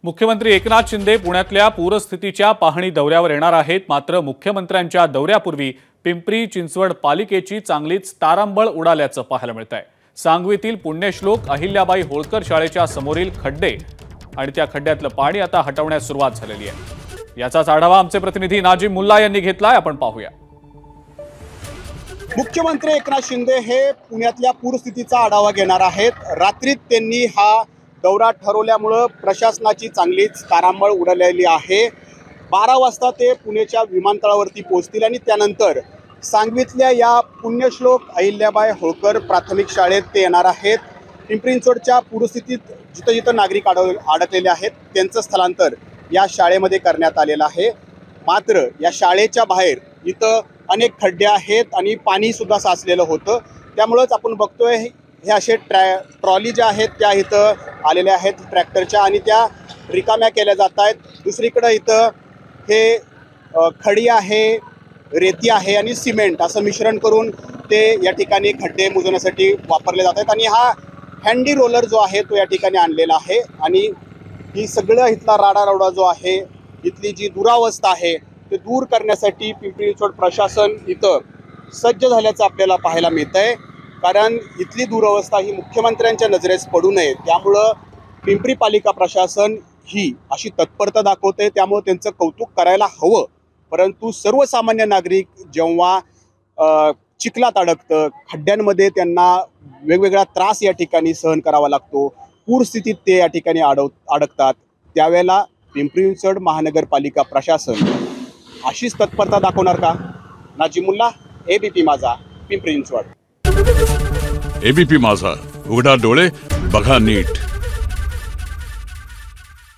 मुख्यमंत्री एकनाथ शिंदे पुण्यातल्या पूरस्थितीच्या पाहणी दौऱ्यावर येणार आहेत। मात्र मुख्यमंत्र्यांच्या दौऱ्यापूर्वी पिंपरी चिंचवड पालिकेची चांगलीच तारांबळ उडाल्याचं पाहायला मिळतंय। सांगवीतील पुण्यश्लोक अहिल्याबाई होळकर शाळेच्या समोरील खड्डे आणि त्या खड्ड्यातलं पाणी आता हटवण्यास सुरुवात झालेली आहे। याचाच आढावा आमचे प्रतिनिधी नाजिम मुल्ला यांनी घेतलाय, आपण पाहूया। मुख्यमंत्री एकनाथ शिंदे हे पुण्यातल्या पूरस्थितीचा आढावा घेणार आहेत। रात्रीत त्यांनी हा दौरा ठरवल्यामुळे प्रशासनाची चांगलीच तारांबळ उडालेली आहे। 12 वाजता ते पुण्याच्या विमानतळावरती पोहोचतील आणि त्यानंतर सांगवीतल्या या पुण्यश्लोक अहिल्याबाई होळकर प्राथमिक शाळेत ते येणार आहेत। पिंपरी चिंचवडच्या पूरस्थितीत जिथं जिथं नागरिक अडकलेले आहेत त्यांचं स्थलांतर या शाळेमध्ये करण्यात आलेलं आहे। मात्र या शाळेच्या बाहेर इथं अनेक खड्डे आहेत आणि पाणी सुद्धा साचलेलं होतं। त्यामुळेच आपण बघतोय हे असे ट्रॉली ज्या आहेत त्या इथं आलेल्या आहेत ट्रॅक्टरच्या आणि त्या रिकाम्या केल्या जात आहेत। दुसरीकडे इथं हे खडी आहे, रेती आहे आणि सिमेंट असं मिश्रण करून ते या ठिकाणी खड्डे मुजवण्यासाठी वापरले जात आहेत आणि हा हँडी रोलर जो आहे तो या ठिकाणी आणलेला आहे आणि ही सगळं इथला राडारोडा जो आहे, इथली जी दुरावस्था आहे ते दूर करण्यासाठी पिंपरी चिंचवड प्रशासन इथं सज्ज झाल्याचं आपल्याला पाहायला मिळतंय। कारण इथली दुरावस्था ही मुख्यमंत्र्यांच्या नजरेस पडू नये त्यामुळं पिंपरी पालिका प्रशासन ही अशी तत्परता दाखवते, त्यामुळे त्यांचं कौतुक करायला हवं। परंतु सर्वसामान्य नागरिक जेव्हा चिखलात अडकतं, खड्ड्यांमध्ये त्यांना वेगवेगळा त्रास या ठिकाणी सहन करावा लागतो, पूरस्थितीत ते या ठिकाणी अडकतात, त्यावेळेला पिंपरी चिंचवड महानगरपालिका प्रशासन अशीच तत्परता दाखवणार का? नाजिम मुल्ला, एबीपी माझा, पिंपरी चिंचवड। एबीपी माझा, उघडा डोळे बघा नीट।